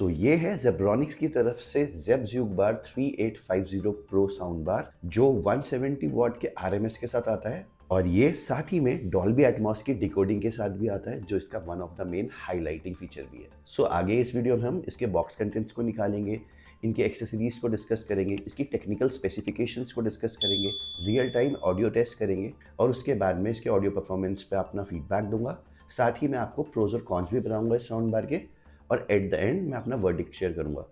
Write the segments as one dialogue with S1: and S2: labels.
S1: ये है जेब्रॉनिक्स की तरफ से जेब ज़्यूक बार 3850 प्रो साउंड बार जो 170 वॉट के आरएमएस के साथ आता है और ये साथ ही में डॉल्बी एटमॉस की डिकोडिंग के साथ भी आता है जो इसका one of the main highlighting feature भी है। आगे इस वीडियो में हम इसके बॉक्स कंटेंट्स को निकालेंगे, इनके एक्सेसरीज को डिस्कस करेंगे, इसकी टेक्निकल स्पेसिफिकेशंस को डिस्कस करेंगे, रियल टाइम ऑडियो टेस्ट करेंगे और उसके बाद में इसके ऑडियो परफॉर्मेंस पे अपना फीडबैक दूंगा। साथ ही मैं आपको प्रोज और कॉन्स भी बताऊंगा इस साउंड बार के और एट द एंड मैं अपना वर्डिक्ट शेयर करूंगा।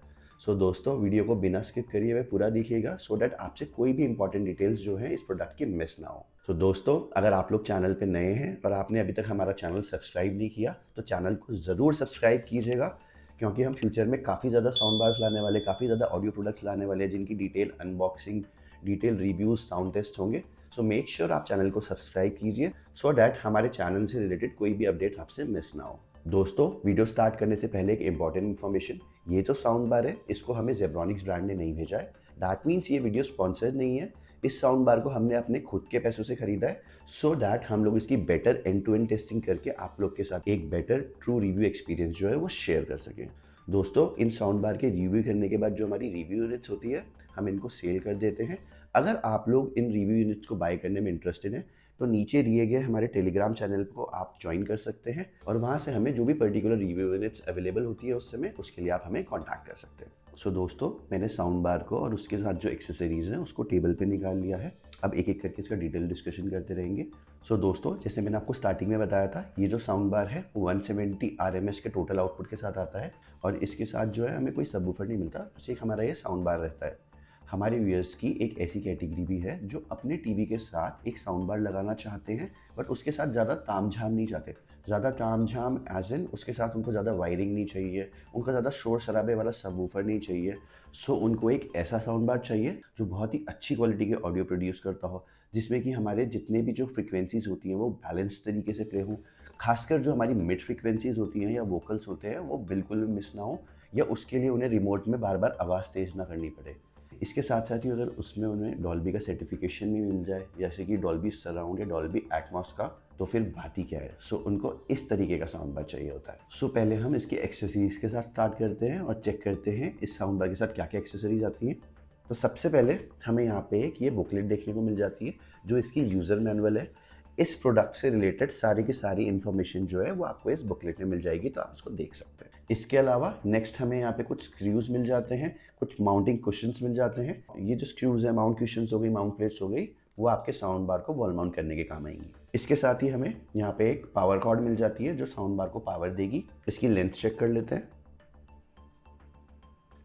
S1: दोस्तों वीडियो को बिना स्किप करिए हुए पूरा देखिएगा सो दैट आपसे कोई भी इंपॉर्टेंट डिटेल्स जो है इस प्रोडक्ट की मिस ना हो। दोस्तों अगर आप लोग चैनल पे नए हैं और आपने अभी तक हमारा चैनल सब्सक्राइब नहीं किया तो चैनल को ज़रूर सब्सक्राइब कीजिएगा क्योंकि हम फ्यूचर में काफ़ी ज़्यादा साउंड बार्स लाने वाले, काफ़ी ज़्यादा ऑडियो प्रोडक्ट्स लाने वाले हैं जिनकी detail unboxing, detail reviews, sound test होंगे। मेक श्योर आप चैनल को सब्सक्राइब कीजिए सो दैट हमारे चैनल से रिलेटेड कोई भी अपडेट आपसे मिस ना हो। दोस्तों वीडियो स्टार्ट करने से पहले एक इंपॉर्टेंट इन्फॉर्मेशन, ये जो साउंड बार है इसको हमें जेब्रॉनिक्स ब्रांड ने नहीं भेजा है। दैट मीन्स ये वीडियो स्पॉन्सर्ड नहीं है। इस साउंड बार को हमने अपने खुद के पैसों से खरीदा है सो दैट हम लोग इसकी better end to end testing करके आप लोग के साथ एक बेटर ट्रू रिव्यू एक्सपीरियंस जो है वो शेयर कर सकें। दोस्तों इन साउंड बार के रिव्यू करने के बाद जो हमारी रिव्यू यूनिट्स होती है हम इनको सेल कर देते हैं। अगर आप लोग इन रिव्यू यूनिट्स को बाय करने में इंटरेस्टेड हैं तो नीचे दिए गए हमारे टेलीग्राम चैनल को आप ज्वाइन कर सकते हैं और वहाँ से हमें जो भी पर्टिकुलर रिव्यू यूनिट्स अवेलेबल होती है उस समय उसके लिए आप हमें कॉन्टैक्ट कर सकते हैं। दोस्तों मैंने साउंड बार को और उसके साथ जो एक्सेसरीज हैं उसको टेबल पे निकाल लिया है। अब एक एक करके इसका डिटेल डिस्कशन करते रहेंगे। दोस्तों जैसे मैंने आपको स्टार्टिंग में बताया था ये जो साउंड बार है वो 170 आरएमएस के टोटल आउटपुट के साथ आता है और इसके साथ जो है हमें कोई सबवूफर नहीं मिलता, बस एक हमारा ये साउंड बार रहता है। हमारे व्यूअर्स की एक ऐसी कैटेगरी भी है जो अपने टीवी के साथ एक साउंड बार लगाना चाहते हैं बट उसके साथ ज़्यादा तामझाम नहीं चाहते। ज़्यादा तामझाम एज इन उसके साथ उनको ज़्यादा वायरिंग नहीं चाहिए, उनका ज़्यादा शोर शराबे वाला सबवूफर नहीं चाहिए। उनको एक ऐसा साउंड बार चाहिए जो बहुत ही अच्छी क्वालिटी के ऑडियो प्रोड्यूस करता हो, जिसमें कि हमारे जितने भी जो फ्रिक्वेंसीज होती हैं वो बैलेंस तरीके से प्ले हों। खासकर जो हमारी मिड फ्रिक्वेंसीज होती हैं या वोकल्स होते हैं वो बिल्कुल भी मिस ना हो या उसके लिए उन्हें रिमोट में बार बार आवाज़ तेज़ ना करनी पड़े। इसके साथ साथ ही अगर उसमें उन्हें डॉल्बी का सर्टिफिकेशन भी मिल जाए जैसे कि डॉल्बी सराउंड या डॉल्बी एटमॉस का तो फिर बात ही क्या है। उनको इस तरीके का साउंड बार चाहिए होता है। पहले हम इसकी एक्सेसरीज के साथ स्टार्ट करते हैं और चेक करते हैं इस साउंड बार के साथ क्या क्या एक्सेसरीज आती हैं। सबसे पहले हमें यहाँ पे एक ये बुकलेट देखने को मिल जाती है जो इसकी यूज़र मैनुअल है। इस प्रोडक्ट से रिलेटेड सारी की सारी इन्फॉर्मेशन जो है वो आपको इस बुकलेट में मिल जाएगी तो आप इसको देख सकते हैं। इसके अलावा नेक्स्ट हमें यहाँ पे कुछ स्क्रूज मिल जाते हैं, कुछ माउंटिंग कुशंस मिल जाते हैं। ये जो स्क्रूज है, माउंट कुशंस हो गई, माउंट प्लेट्स हो गई, वो आपके साउंड बार को वॉल माउंट करने के काम आएंगी। इसके साथ ही हमें यहाँ पे एक पावर कॉर्ड मिल जाती है जो साउंड बार को पावर देगी। इसकी लेंथ चेक कर लेते हैं।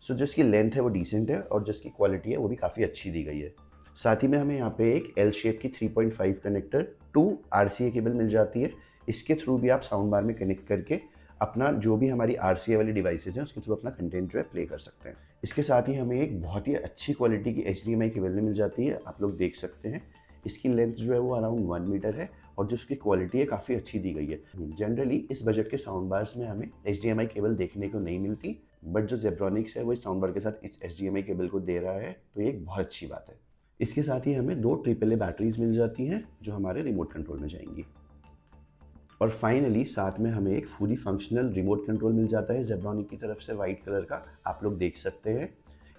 S1: जिसकी लेंथ है वो डिसेंट है और जिसकी क्वालिटी है वो भी काफ़ी अच्छी दी गई है। साथ ही में हमें यहाँ पे एक एल शेप की 3.5 कनेक्टर टू RCA केबल मिल जाती है। इसके थ्रू भी आप साउंड बार में कनेक्ट करके अपना जो भी हमारी RCA वाली डिवाइसेज हैं उसके थ्रू अपना कंटेंट जो है प्ले कर सकते हैं। इसके साथ ही हमें एक बहुत ही अच्छी क्वालिटी की HDMI केबल मिल जाती है, आप लोग देख सकते हैं। इसकी लेंथ जो है वो अराउंड 1 मीटर है और जो उसकी क्वालिटी है काफ़ी अच्छी दी गई है। जनरली इस बजट के साउंड बार्स में हमें HDMI केबल देखने को नहीं मिलती बट जो जेब्रॉनिक्स है वो इस साउंड बार के साथ इस HDMI केबल को दे रहा है तो ये एक बहुत अच्छी बात है। इसके साथ ही हमें 2 AAA बैटरीज मिल जाती हैं जो हमारे रिमोट कंट्रोल में जाएंगी और फाइनली साथ में हमें एक फुली फंक्शनल रिमोट कंट्रोल मिल जाता है जेब्रॉनिक की तरफ से वाइट कलर का, आप लोग देख सकते हैं।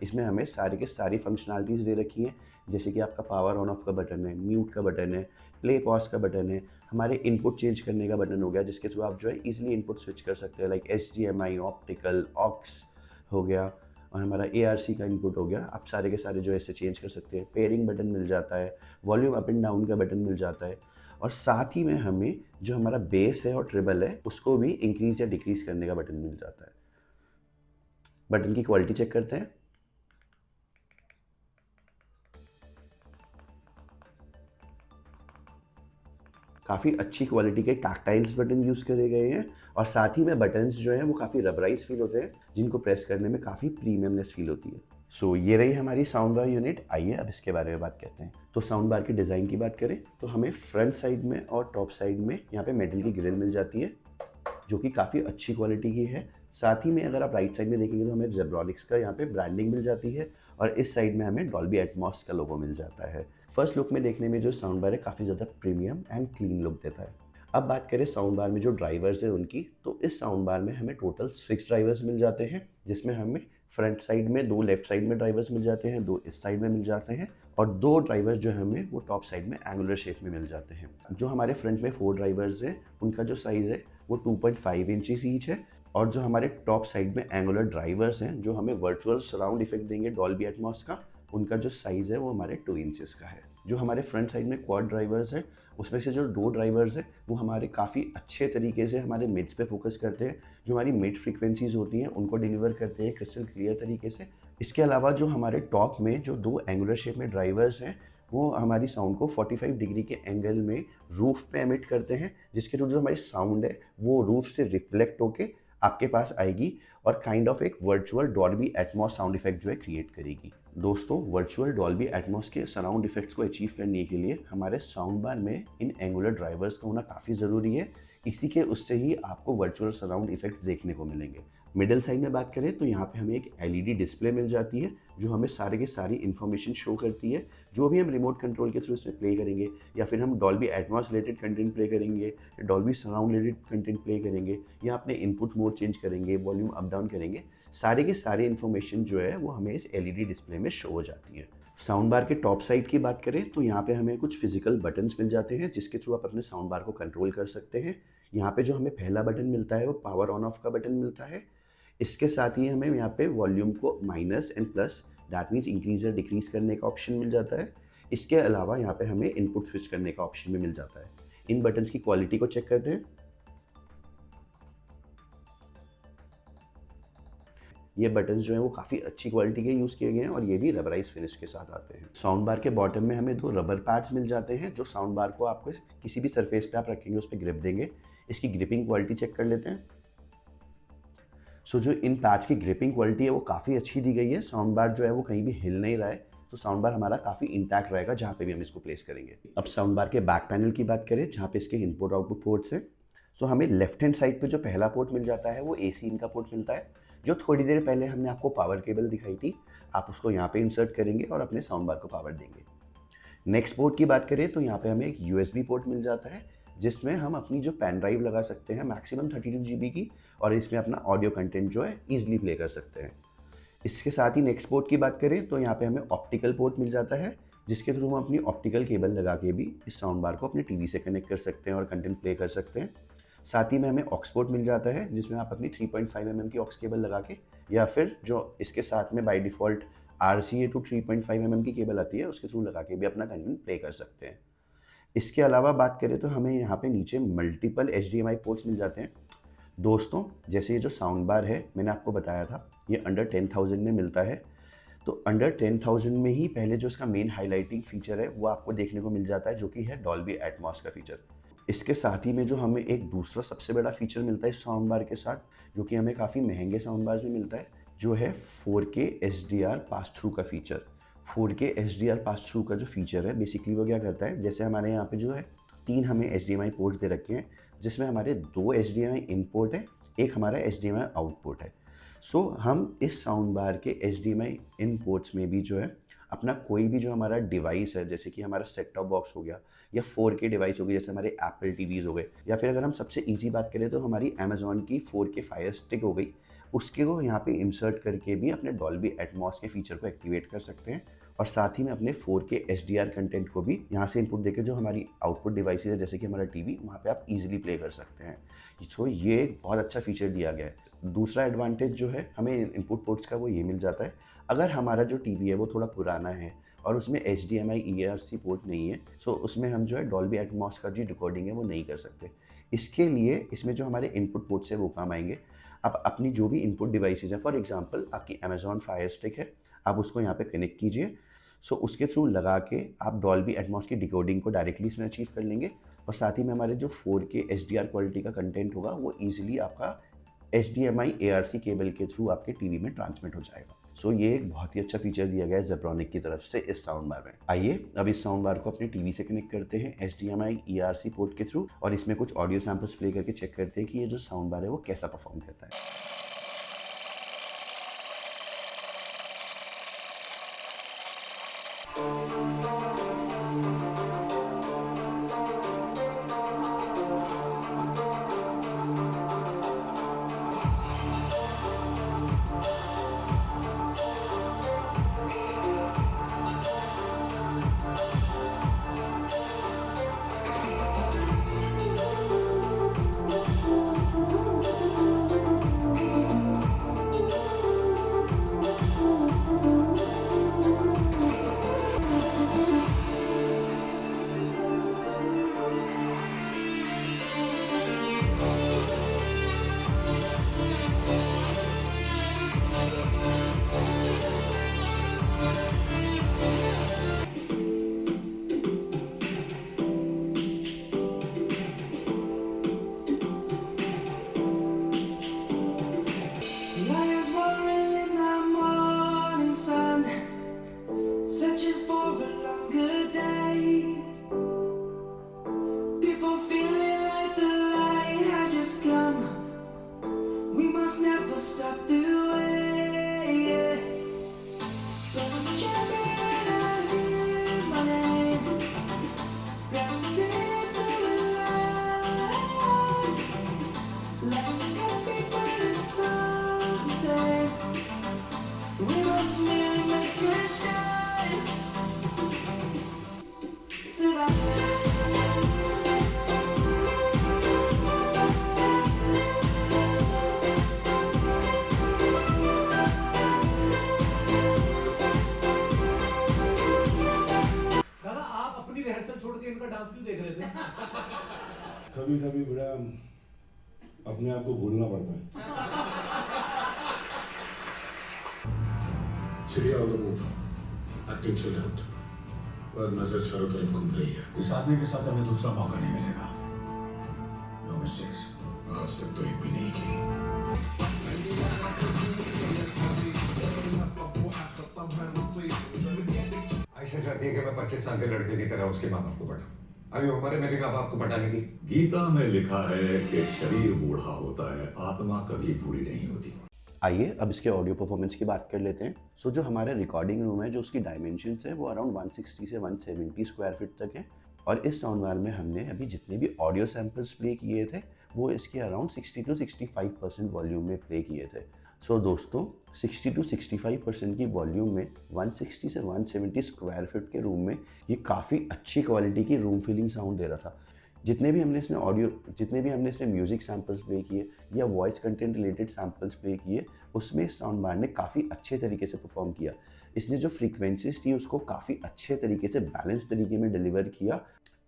S1: इसमें हमें सारी के सारी फंक्शनलिटीज़ दे रखी हैं जैसे कि आपका पावर ऑन ऑफ का बटन है, म्यूट का बटन है, प्ले पॉज का बटन है, हमारे इनपुट चेंज करने का बटन हो गया जिसके थ्रू आप जो है इजीली इनपुट स्विच कर सकते हैं, लाइक HDMI, ऑप्टिकल, ऑक्स हो गया और हमारा ARC का इनपुट हो गया। आप सारे के सारे जो है इससे चेंज कर सकते हैं। पेयरिंग बटन मिल जाता है, वॉल्यूम अप एंड डाउन का बटन मिल जाता है और साथ ही में हमें जो हमारा बेस है और ट्रिबल है उसको भी इंक्रीज या डिक्रीज करने का बटन मिल जाता है। बटन की क्वालिटी चेक करते हैं। काफ़ी अच्छी क्वालिटी के टैक्टाइल्स बटन यूज़ करे गए हैं और साथ ही में बटन्स जो हैं वो काफ़ी रबराइज फील होते हैं जिनको प्रेस करने में काफ़ी प्रीमियमनेस फील होती है। ये रही हमारी साउंड बार यूनिट। आइए अब इसके बारे में बात करते हैं। साउंड बार की डिज़ाइन की बात करें तो हमें फ्रंट साइड में और टॉप साइड में यहाँ पे मेटल की ग्रिल मिल जाती है जो कि काफ़ी अच्छी क्वालिटी की है। साथ ही में अगर आप राइट साइड में देखेंगे तो हमें जेब्रॉनिक्स का यहाँ पे ब्रांडिंग मिल जाती है और इस साइड में हमें डॉल्बी एटमॉस का लोगो मिल जाता है। फर्स्ट लुक में देखने में जो साउंड बार है काफ़ी ज़्यादा प्रीमियम एंड क्लीन लुक देता है। अब बात करें साउंड बार में जो ड्राइवर्स हैं उनकी, तो इस साउंड बार में हमें टोटल 6 ड्राइवर्स मिल जाते हैं, जिसमें हमें फ्रंट साइड में 2 लेफ्ट साइड में ड्राइवर्स मिल जाते हैं, 2 इस साइड में मिल जाते हैं और 2 ड्राइवर्स जो हमें वो टॉप साइड में एंगुलर शेप में मिल जाते हैं। जो हमारे फ्रंट में 4 ड्राइवर्स हैं, उनका जो साइज़ है वो 2.5 इंचेस ईच है और जो हमारे टॉप साइड में एंगुलर ड्राइवर्स हैं, जो हमें वर्चुअल सराउंड इफेक्ट देंगे डॉल्बी एटमॉस का, उनका जो साइज़ है वो हमारे 2 इंचेस का है। जो हमारे फ्रंट साइड में क्वाड ड्राइवर्स हैं, उसमें से जो 2 ड्राइवर्स हैं वो हमारे काफ़ी अच्छे तरीके से हमारे मिड्स पे फोकस करते हैं। जो हमारी मिड फ्रीक्वेंसीज़ होती हैं उनको डिलीवर करते हैं क्रिस्टल क्लियर तरीके से। इसके अलावा जो हमारे टॉप में जो 2 एंगुलर शेप में ड्राइवर्स हैं, वो हमारी साउंड को 45 डिग्री के एंगल में रूफ पे एमिट करते हैं, जिसके थ्रू जो हमारी साउंड है वो रूफ से रिफ्लेक्ट होके आपके पास आएगी और काइंड ऑफ एक virtual Dolby Atmos sound effect जो है क्रिएट करेगी। दोस्तों, वर्चुअल डॉल्बी एटमॉस के सराउंड इफेक्ट्स को अचीव करने के लिए हमारे साउंड बार में इन एंगुलर ड्राइवर्स का होना काफ़ी ज़रूरी है। इसी के उससे ही आपको वर्चुअल सराउंड इफेक्ट्स देखने को मिलेंगे। मिडिल साइड में बात करें तो यहाँ पे हमें एक एलईडी डिस्प्ले मिल जाती है, जो हमें सारे के सारी इन्फॉर्मेशन शो करती है। जो भी हम रिमोट कंट्रोल के थ्रू इसमें प्ले करेंगे या फिर हम Dolby Atmos related content play करेंगे या Dolby surround related content play करेंगे या अपने इनपुट मोड चेंज करेंगे, वॉल्यूम अप डाउन करेंगे, सारे के सारे इन्फॉर्मेशन जो है वो हमें इस एलईडी डिस्प्ले में शो हो जाती है। साउंड बार के टॉप साइड की बात करें तो यहाँ पे हमें कुछ फिजिकल बटन्स मिल जाते हैं, जिसके थ्रू आप अपने साउंड बार को कंट्रोल कर सकते हैं। यहाँ पे जो हमें पहला बटन मिलता है वो पावर ऑन ऑफ का बटन मिलता है। इसके साथ ही हमें यहाँ पे वॉल्यूम को minus and plus, that means increase या डिक्रीज करने का ऑप्शन मिल जाता है। इसके अलावा यहाँ पे हमें इनपुट स्विच करने का ऑप्शन भी मिल जाता है। इन बटन्स की क्वालिटी को चेक करते हैं। ये बटन्स जो हैं वो काफ़ी अच्छी क्वालिटी के यूज़ किए गए हैं और ये भी रबराइज फिनिश के साथ आते हैं। साउंड बार के बॉटम में हमें 2 रबर पैड्स मिल जाते हैं, जो साउंड बार को आपको किसी भी सरफेस पे आप रखेंगे उस पर ग्रिप देंगे। इसकी ग्रिपिंग क्वालिटी चेक कर लेते हैं। जो इन पैच की ग्रिपिंग क्वालिटी है वो काफ़ी अच्छी दी गई है। साउंड बार जो है वो कहीं भी हिल नहीं रहा है, तो साउंड बार हमारा काफ़ी इंटैक्ट रहेगा जहाँ पे भी हम इसको प्लेस करेंगे। अब साउंड बार के बैक पैनल की बात करें, जहाँ पे इसके इनपुट आउटपुट पोर्ट्स हैं, हमें लेफ्ट हैंड साइड पे जो पहला पोर्ट मिल जाता है वो AC इन का पोर्ट मिलता है, जो थोड़ी देर पहले हमने आपको पावर केबल दिखाई थी। आप उसको यहाँ पे इंसर्ट करेंगे और अपने साउंड बार को पावर देंगे। नेक्स्ट पोर्ट की बात करें तो यहाँ पे हमें एक USB पोर्ट मिल जाता है, जिसमें हम अपनी जो पेन ड्राइव लगा सकते हैं मैक्सिमम 32 GB की, और इसमें अपना ऑडियो कंटेंट जो है ईजिली प्ले कर सकते हैं। इसके साथ ही नेक्स्ट पोर्ट की बात करें तो यहाँ पे हमें ऑप्टिकल पोर्ट मिल जाता है, जिसके थ्रू हम अपनी ऑप्टिकल केबल लगा के भी इस साउंड बार को अपने टीवी से कनेक्ट कर सकते हैं और कंटेंट प्ले कर सकते हैं। साथ ही में हमें ऑक्स पोर्ट मिल जाता है, जिसमें आप अपनी 3.5 mm की ऑक्स केबल लगा के या फिर जो इसके साथ में by default RCA to 3.5 mm की केबल आती है उसके थ्रू लगा के भी अपना कंटेंट प्ले कर सकते हैं। इसके अलावा बात करें तो हमें यहाँ पे नीचे मल्टीपल HDMI पोर्ट्स मिल जाते हैं। दोस्तों, जैसे ये जो साउंड बार है मैंने आपको बताया था ये अंडर 10,000 में मिलता है, तो अंडर 10,000 में ही पहले जो इसका मेन हाइलाइटिंग फीचर है वो आपको देखने को मिल जाता है, जो कि है डॉल्बी एटमॉस का फीचर। इसके साथ ही में जो हमें एक दूसरा सबसे बड़ा फीचर मिलता है इस साउंड बार के साथ, जो कि हमें काफ़ी महंगे साउंड बार्स में मिलता है, जो है 4K HDR पास थ्रू का feature. 4K HDR pass through का जो फीचर है बेसिकली वो क्या करता है, जैसे हमारे यहाँ पे जो है 3 हमें HDMI पोर्ट्स दे रखे हैं, जिसमें हमारे 2 HDMI इनपुट है, एक हमारा HDMI आउटपुट है। हम इस साउंड बार के HDMI इन पोर्ट्स में भी जो है अपना कोई भी जो हमारा डिवाइस है, जैसे कि हमारा सेट टॉप बॉक्स हो गया या 4K डिवाइस हो गई, जैसे हमारे एप्पल टीवीज़ हो गए, या फिर अगर हम सबसे ईजी बात करें तो हमारी अमेज़ॉन की 4K फायर स्टिक हो गई, उसके को यहाँ पे इंसर्ट करके भी अपने डॉल्बी एटमॉस के फीचर को एक्टिवेट कर सकते हैं। और साथ ही में अपने 4K HDR कंटेंट को भी यहाँ से इनपुट देकर जो हमारी आउटपुट डिवाइसेज है जैसे कि हमारा टीवी, वहाँ पे आप इजीली प्ले कर सकते हैं। ये एक बहुत अच्छा फीचर दिया गया है। दूसरा एडवांटेज जो है हमें इनपुट पोर्ट्स का वो ये मिल जाता है, अगर हमारा जो टीवी है वो थोड़ा पुराना है और उसमें HDMI ERC पोर्ट नहीं है, उसमें हम जो है डॉल्बी एटमॉस का जो रिकॉर्डिंग है वो नहीं कर सकते। इसके लिए इसमें जो हमारे इनपुट पोर्ट्स है वो काम आएंगे। आप अपनी जो भी इनपुट डिवाइसेज हैं, फॉर एग्जांपल आपकी अमेज़ॉन फायर स्टिक है, आप उसको यहाँ पे कनेक्ट कीजिए। उसके थ्रू लगा के आप डॉल्बी एटमॉस की डिकोडिंग को डायरेक्टली इसमें अचीव कर लेंगे और साथ ही में हमारे जो 4K HDR क्वालिटी का कंटेंट होगा वो ईजिली आपका HDMI ARC केबल के थ्रू आपके टीवी में ट्रांसमिट हो जाएगा। ये एक बहुत ही अच्छा फीचर दिया गया है जेब्रॉनिक की तरफ से इस साउंड बार में। आइए अब इस साउंड बार को अपने टीवी से कनेक्ट करते हैं HDMI ERC पोर्ट के थ्रू और इसमें कुछ ऑडियो सैंपल्स प्ले करके चेक करते हैं कि ये जो साउंड बार है वो कैसा परफॉर्म करता है।
S2: डांस क्यों देख रहे थे?
S3: कभी कभी बड़ा अपने आप को भूलना पड़ता है।
S4: चिड़िया on the move, acting chilled out, पर नजर चारों तरफ घूम रही है।
S5: इस आदमी के साथ हमें दूसरा मौका नहीं मिलेगा। No mistakes.
S4: आज तक तो एक भी नहीं की।
S5: आयशा चाहती है कि मैं 25 साल के लड़के की तरह उसके माँ बाप को पटा। अभी उम्र है मेरे माँ बाप को पटाने की।
S6: गीता में लिखा है कि शरीर बूढ़ा होता है, आत्मा कभी बूढ़ी नहीं होती।
S1: आइए अब इसके ऑडियो परफॉर्मेंस की बात कर लेते हैं। सो जो हमारा रिकॉर्डिंग रूम है, जो उसकी डायमेंशंस है वो अराउंड 160 से 170 स्क्वायर फीट तक है। और इस साउंड बार में हमने अभी जितने भी ऑडियो सैंपल्स प्ले किए थे वो इसके अराउंड 60 to 65% वॉल्यूम में प्ले किए थे। सो दोस्तों 60 to 65% की वॉल्यूम में 160 से 170 स्क्वायर फीट के रूम में ये काफ़ी अच्छी क्वालिटी की रूम फीलिंग साउंड दे रहा था। जितने भी हमने इसमें म्यूजिक सैंपल्स प्ले किए या voice content related samples play किए, उसमें इस साउंड बार ने काफ़ी अच्छे तरीके से परफॉर्म किया। इसने जो फ्रीक्वेंसीज थी उसको काफ़ी अच्छे तरीके से बैलेंस तरीके में डिलीवर किया।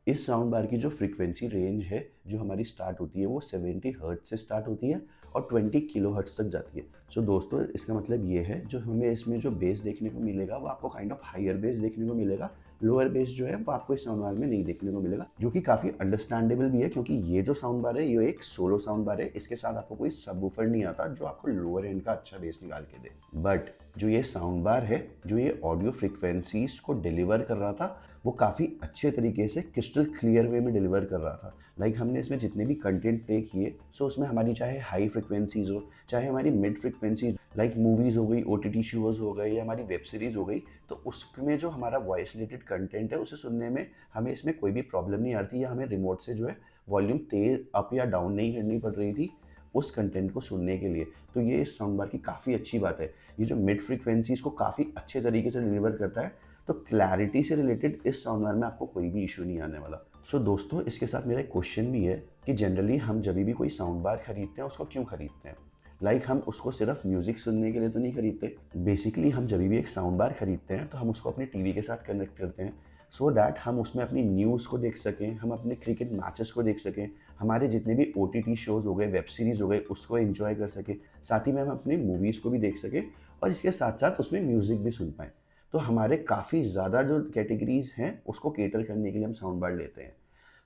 S1: इस साउंड बार की जो फ्रीक्वेंसी रेंज है जो हमारी स्टार्ट होती है वो 70 हर्ट्ज से स्टार्ट होती है और 20 किलो हर्ट्ज तक जाती है। सो दोस्तों इसका मतलब ये है जो हमें इसमें जो बेस देखने को मिलेगा वो आपको काइंड ऑफ हायर बेस देखने को मिलेगा। लोअर बेस जो है वो आपको इस साउंड बार में नहीं देखने को मिलेगा, जो कि काफ़ी अंडरस्टैंडेबल भी है क्योंकि ये जो साउंड बार है ये एक सोलो साउंड बार है। इसके साथ आपको कोई सबवूफर नहीं आता जो आपको लोअर एंड का अच्छा बेस निकाल के दे। बट जो ये साउंड बार है जो ये ऑडियो फ्रिक्वेंसीज को डिलीवर कर रहा था वो काफ़ी अच्छे तरीके से क्रिस्टल क्लियर वे में डिलीवर कर रहा था। लाइक हमने इसमें जितने भी कंटेंट प्ले किए सो उसमें हमारी चाहे हाई फ्रिक्वेंसीज हो चाहे हमारी मिड फ्रिक्वेंसीज लाइक मूवीज़ हो गई, OTT शोज़ हो गए या हमारी वेब सीरीज़ हो गई, तो उसमें जो हमारा वॉइस रिलेटेड कंटेंट है उसे सुनने में हमें इसमें कोई भी प्रॉब्लम नहीं आती या हमें रिमोट से जो है वॉल्यूम तेज़ अप या डाउन नहीं करनी पड़ रही थी उस कंटेंट को सुनने के लिए। तो ये इस साउंड बार की काफ़ी अच्छी बात है। ये जो मिड फ्रीक्वेंसीज को काफ़ी अच्छे तरीके से डिलीवर करता है, तो क्लैरिटी से रिलेटेड इस साउंड बार में आपको कोई भी इशू नहीं आने वाला। सो दोस्तों इसके साथ मेरा एक क्वेश्चन भी है कि जनरली हम जब भी कोई साउंड बार खरीदते हैं उसको क्यों खरीदते हैं? लाइक हम उसको सिर्फ म्यूजिक सुनने के लिए तो नहीं खरीदते। बेसिकली हम जब भी एक साउंड बार खरीदते हैं तो हम उसको अपने टीवी के साथ कनेक्ट करते हैं सो डैट हम उसमें अपनी न्यूज़ को देख सकें, हम अपने क्रिकेट मैचेस को देख सकें, हमारे जितने भी OTT शोज़ हो गए, वेब सीरीज़ हो गए, उसको एंजॉय कर सकें, साथ ही में हम अपनी मूवीज़ को भी देख सकें और इसके साथ साथ उसमें म्यूज़िक भी सुन पाएँ। तो हमारे काफ़ी ज़्यादा जो कैटेगरीज़ हैं उसको केटर करने के लिए हम साउंड बार लेते हैं।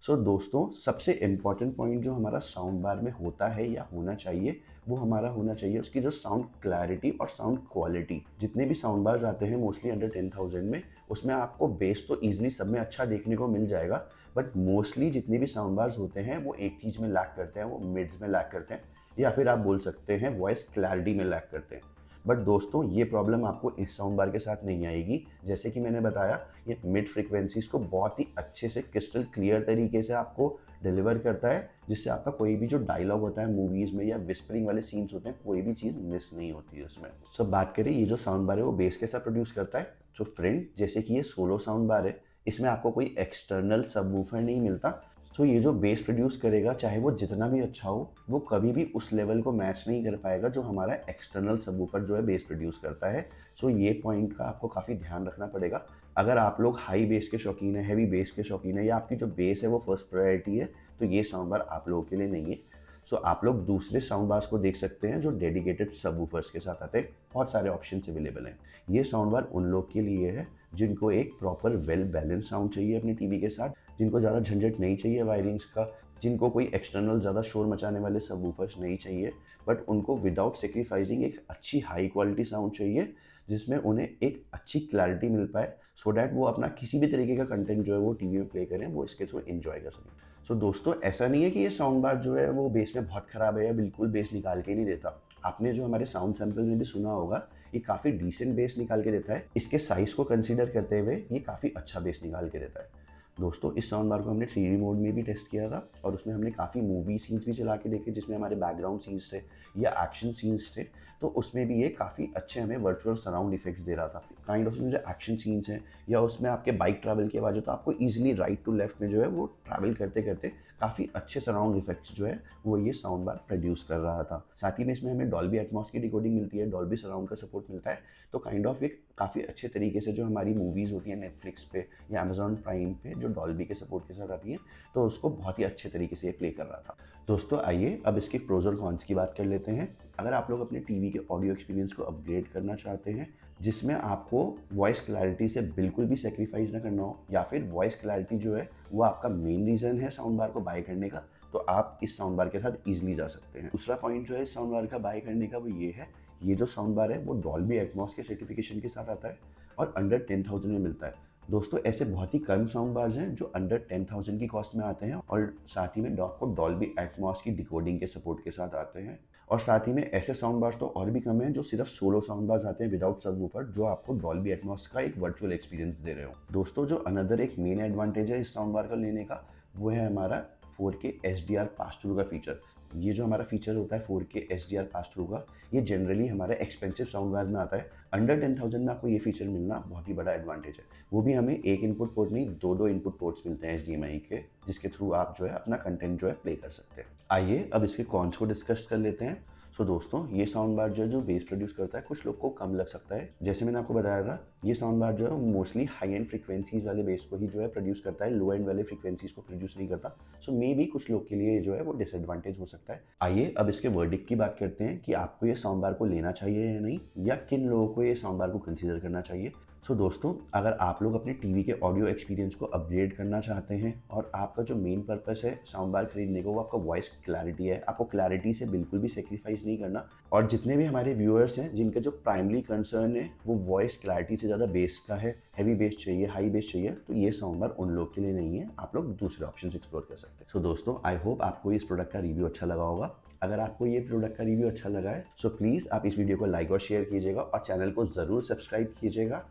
S1: सो दोस्तों सबसे इम्पॉर्टेंट पॉइंट जो हमारा साउंड बार में होता है या होना चाहिए वो हमारा होना चाहिए उसकी जो साउंड क्लैरिटी और साउंड क्वालिटी। जितने भी साउंड बार्स आते हैं मोस्टली अंडर 10,000 में, उसमें आपको बेस तो ईजिली सब में अच्छा देखने को मिल जाएगा, बट मोस्टली जितने भी साउंड बार्स होते हैं वो एक चीज़ में लैक करते हैं, वो मिड्स में लैक करते हैं या फिर आप बोल सकते हैं वॉइस क्लैरिटी में लैक करते हैं। बट दोस्तों ये प्रॉब्लम आपको इस साउंड बार के साथ नहीं आएगी। जैसे कि मैंने बताया ये मिड फ्रीक्वेंसीज को बहुत ही अच्छे से क्रिस्टल क्लियर तरीके से आपको डिलीवर करता है, जिससे आपका कोई भी जो डायलॉग होता है मूवीज़ में या विस्परिंग वाले सीन्स होते हैं कोई भी चीज़ मिस नहीं होती है उसमें। सो बात करें ये जो साउंड बार है वो बेस के साथ प्रोड्यूस करता है। सो फ्रेंड जैसे कि ये सोलो साउंड बार है, इसमें आपको कोई एक्सटर्नल सबवूफर नहीं मिलता। सो ये जो बेस प्रोड्यूस करेगा चाहे वो जितना भी अच्छा हो वो कभी भी उस लेवल को मैच नहीं कर पाएगा जो हमारा एक्सटर्नल सबवूफर जो है बेस प्रोड्यूस करता है। सो ये पॉइंट का आपको काफ़ी ध्यान रखना पड़ेगा। अगर आप लोग हाई बेस के शौकीन है, हैवी बेस के शौकीन है या आपकी जो बेस है वो फर्स्ट प्रायोरिटी है, तो ये साउंड बार आप लोगों के लिए नहीं है। सो आप लोग दूसरे साउंड बार्स को देख सकते हैं जो डेडिकेटेड सबवूफर्स के साथ आते हैं। बहुत सारे ऑप्शन अवेलेबल हैं। ये साउंड बार उन लोग के लिए है जिनको एक प्रॉपर वेल बैलेंस साउंड चाहिए अपनी टीवी के साथ, जिनको ज़्यादा झंझट नहीं चाहिए वायरिंग्स का, जिनको कोई एक्सटर्नल ज़्यादा शोर मचाने वाले सबवूफर्स नहीं चाहिए, बट उनको विदाउट सेक्रीफाइसिंग एक अच्छी हाई क्वालिटी साउंड चाहिए जिसमें उन्हें एक अच्छी क्लैरिटी मिल पाए सो डैट वो अपना किसी भी तरीके का कंटेंट जो है वो टीवी में प्ले करें, वो इसके थ्रू एंजॉय कर सकें। सो दोस्तों ऐसा नहीं है कि ये साउंड बार जो है वो बेस में बहुत ख़राब है या बिल्कुल बेस निकाल के नहीं देता। आपने जो हमारे साउंड सैंपल में भी सुना होगा ये काफ़ी डिसेंट बेस निकाल के देता है। इसके साइज़ को कंसीडर करते हुए ये काफ़ी अच्छा बेस निकाल के देता है। दोस्तों इस साउंड बार को हमने 3D मोड में भी टेस्ट किया था और उसमें हमने काफ़ी मूवी सीन्स भी चला के देखे जिसमें हमारे बैकग्राउंड सीन्स थे या एक्शन सीन्स थे, तो उसमें भी ये काफ़ी अच्छे हमें वर्चुअल सराउंड इफेक्ट्स दे रहा था। काइंड ऑफ जो एक्शन सीन्स हैं या उसमें आपके बाइक ट्रैवल की आवाज़ हो तो आपको ईजिली राइट टू लेफ्ट में जो है वो ट्रैवल करते करते काफ़ी अच्छे सराउंड इफेक्ट्स जो है वो ये साउंड बार प्रोड्यूस कर रहा था। साथ ही में इसमें हमें डॉल्बी एटमॉस की डिकोडिंग मिलती है, डॉल्बी सराउंड का सपोर्ट मिलता है, तो काइंड ऑफ एक काफ़ी अच्छे तरीके से जो हमारी मूवीज़ होती हैं नेटफ्लिक्स पे या अमेजॉन प्राइम पे जो डॉल्बी के सपोर्ट के साथ आती है, तो उसको बहुत ही अच्छे तरीके से ये प्ले कर रहा था। दोस्तों आइए अब इसके प्रोज और कॉन्स की बात कर लेते हैं। अगर आप लोग अपने टीवी के ऑडियो एक्सपीरियंस को अपग्रेड करना चाहते हैं, जिसमें आपको वॉइस क्लैरिटी से बिल्कुल भी सेक्रीफाइस ना करना हो, या फिर वॉइस क्लैरिटी जो है वो आपका मेन रीज़न है साउंड बार को बाय करने का, तो आप इस साउंड बार के साथ ईजिली जा सकते हैं। दूसरा पॉइंट जो है इस साउंड बार का बाय करने का वो ये है, ये जो साउंड बार है वो डॉल्बी एटमॉस के सर्टिफिकेशन के साथ आता है और अंडर 10,000 में मिलता है। दोस्तों ऐसे बहुत ही कम साउंड बार्स हैं जो अंडर 10,000 की कॉस्ट में आते हैं और साथ ही में आपको डॉल्बी एटमॉस की डिकोडिंग के सपोर्ट के साथ आते हैं। और साथ ही में ऐसे साउंड बार्स तो और भी कम हैं जो सिर्फ सोलो साउंड बार्स आते हैं विदाउट सबवूफर, जो आपको डॉल्बी एटमॉस का एक वर्चुअल एक्सपीरियंस दे रहे हो। दोस्तों जो अनदर एक मेन एडवांटेज है इस साउंड बार का लेने का, वो है हमारा 4K HDR पास थ्रू का फीचर। ये जो हमारा फीचर होता है 4K HDR पास थ्रू का, ये जनरली हमारे एक्सपेंसिव साउंड बार में आता है। अंडर 10,000 में आपको ये फीचर मिलना बहुत ही बड़ा एडवांटेज है। वो भी हमें एक इनपुट पोर्ट नहीं, दो इनपुट पोर्ट्स मिलते हैं HDMI के, जिसके थ्रू आप जो है अपना कंटेंट जो है प्ले कर सकते हैं। आइए अब इसके कॉन्स को डिस्कस कर लेते हैं। दोस्तों ये साउंड बार जो है जो बेस प्रोड्यूस करता है, कुछ लोग को कम लग सकता है। जैसे मैंने आपको बताया था, ये साउंड बार जो है मोस्टली हाई एंड फ्रीक्वेंसीज वाले बेस को ही जो है प्रोड्यूस करता है, लो एंड वाले फ्रीक्वेंसीज को प्रोड्यूस नहीं करता। मे बी कुछ लोग के लिए जो है वो डिसएडवांटेज हो सकता है। आइए अब इसके वर्डिक्ट की बात करते हैं कि आपको ये साउंड बार को लेना चाहिए या नहीं, या किन लोगों को ये साउंड बार को कंसिडर करना चाहिए। दोस्तों अगर आप लोग अपने टीवी के ऑडियो एक्सपीरियंस को अपग्रेड करना चाहते हैं और आपका जो मेन पर्पस है साउंड बार खरीदने को वो आपका वॉइस क्लैरिटी है, आपको क्लैरिटी से बिल्कुल भी सेक्रीफाइस नहीं करना, और जितने भी हमारे व्यूअर्स हैं जिनका जो प्राइमरी कंसर्न है वो वॉइस क्लैरिटी से ज़्यादा बेस का है, हैवी बेस चाहिए, हाई बेस चाहिए, तो ये साउंड बार उन लोग के लिए नहीं है। आप लोग दूसरे ऑप्शन एक्सप्लोर कर सकते हैं। दोस्तों आई होप आपको इस प्रोडक्ट का रिव्यू अच्छा लगा होगा। अगर आपको ये प्रोडक्ट का रिव्यू अच्छा लगा है प्लीज़ आप इस वीडियो को लाइक और शेयर कीजिएगा और चैनल को ज़रूर सब्सक्राइब कीजिएगा।